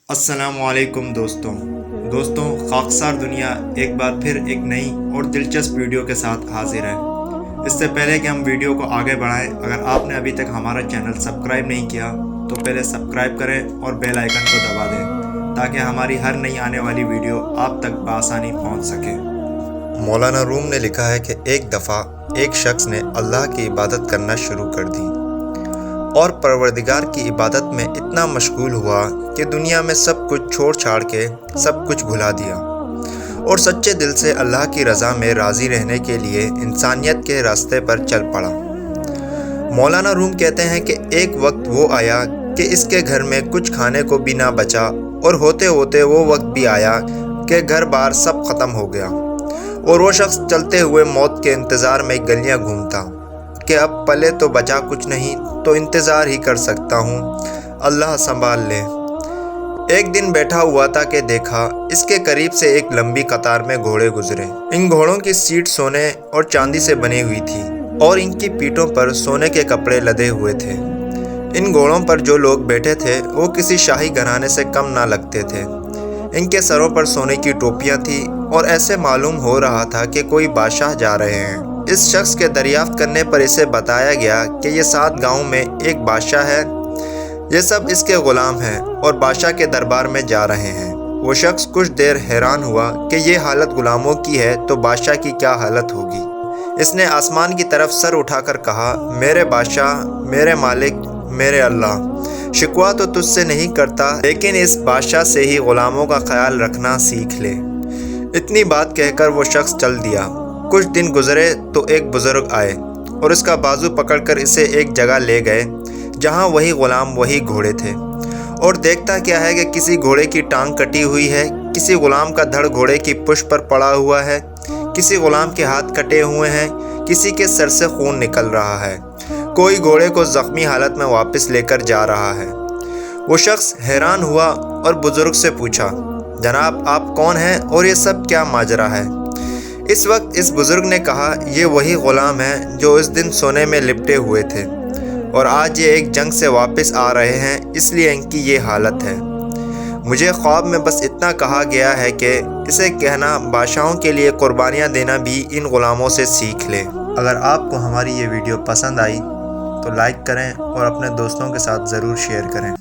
السلام علیکم دوستوں خاکسار دنیا ایک بار پھر ایک نئی اور دلچسپ ویڈیو کے ساتھ حاضر ہے۔ اس سے پہلے کہ ہم ویڈیو کو آگے بڑھائیں، اگر آپ نے ابھی تک ہمارا چینل سبسکرائب نہیں کیا تو پہلے سبسکرائب کریں اور بیل آئیکن کو دبا دیں تاکہ ہماری ہر نئی آنے والی ویڈیو آپ تک بآسانی پہنچ سکے۔ مولانا روم نے لکھا ہے کہ ایک دفعہ ایک شخص نے اللہ کی عبادت کرنا شروع کر دی اور پروردگار کی عبادت میں اتنا مشغول ہوا کہ دنیا میں سب کچھ چھوڑ چھاڑ کے سب کچھ بھلا دیا اور سچے دل سے اللہ کی رضا میں راضی رہنے کے لیے انسانیت کے راستے پر چل پڑا۔ مولانا روم کہتے ہیں کہ ایک وقت وہ آیا کہ اس کے گھر میں کچھ کھانے کو بھی نہ بچا اور ہوتے ہوتے وہ وقت بھی آیا کہ گھر بار سب ختم ہو گیا اور وہ شخص چلتے ہوئے موت کے انتظار میں گلیاں گھومتا کہ اب پلے تو بچا کچھ نہیں تو انتظار ہی کر سکتا ہوں، اللہ سنبھال لے۔ ایک دن بیٹھا ہوا تھا کہ دیکھا اس کے قریب سے ایک لمبی قطار میں گھوڑے گزرے۔ ان گھوڑوں کی سیٹ سونے اور چاندی سے بنی ہوئی تھی اور ان کی پیٹھوں پر سونے کے کپڑے لدے ہوئے تھے۔ ان گھوڑوں پر جو لوگ بیٹھے تھے وہ کسی شاہی گھرانے سے کم نہ لگتے تھے۔ ان کے سروں پر سونے کی ٹوپیاں تھیں اور ایسے معلوم ہو رہا تھا کہ کوئی بادشاہ جا رہے ہیں۔ اس شخص کے دریافت کرنے پر اسے بتایا گیا کہ یہ 7 گاؤں میں ایک بادشاہ ہے، یہ سب اس کے غلام ہیں اور بادشاہ کے دربار میں جا رہے ہیں۔ وہ شخص کچھ دیر حیران ہوا کہ یہ حالت غلاموں کی ہے تو بادشاہ کی کیا حالت ہوگی۔ اس نے آسمان کی طرف سر اٹھا کر کہا، میرے بادشاہ، میرے مالک، میرے اللہ، شکوہ تو تجھ سے نہیں کرتا لیکن اس بادشاہ سے ہی غلاموں کا خیال رکھنا سیکھ لے۔ اتنی بات کہہ کر وہ شخص چل دیا۔ کچھ دن گزرے تو ایک بزرگ آئے اور اس کا بازو پکڑ کر اسے ایک جگہ لے گئے جہاں وہی غلام وہی گھوڑے تھے، اور دیکھتا کیا ہے کہ کسی گھوڑے کی ٹانگ کٹی ہوئی ہے، کسی غلام کا دھڑ گھوڑے کی پشت پر پڑا ہوا ہے، کسی غلام کے ہاتھ کٹے ہوئے ہیں، کسی کے سر سے خون نکل رہا ہے، کوئی گھوڑے کو زخمی حالت میں واپس لے کر جا رہا ہے۔ وہ شخص حیران ہوا اور بزرگ سے پوچھا، جناب آپ کون ہیں اور یہ سب کیا ماجرا ہے؟ اس وقت اس بزرگ نے کہا، یہ وہی غلام ہیں جو اس دن سونے میں لپٹے ہوئے تھے اور آج یہ ایک جنگ سے واپس آ رہے ہیں، اس لیے ان کی یہ حالت ہے۔ مجھے خواب میں بس اتنا کہا گیا ہے کہ اسے کہنا بادشاہوں کے لیے قربانیاں دینا بھی ان غلاموں سے سیکھ لے۔ اگر آپ کو ہماری یہ ویڈیو پسند آئی تو لائک کریں اور اپنے دوستوں کے ساتھ ضرور شیئر کریں۔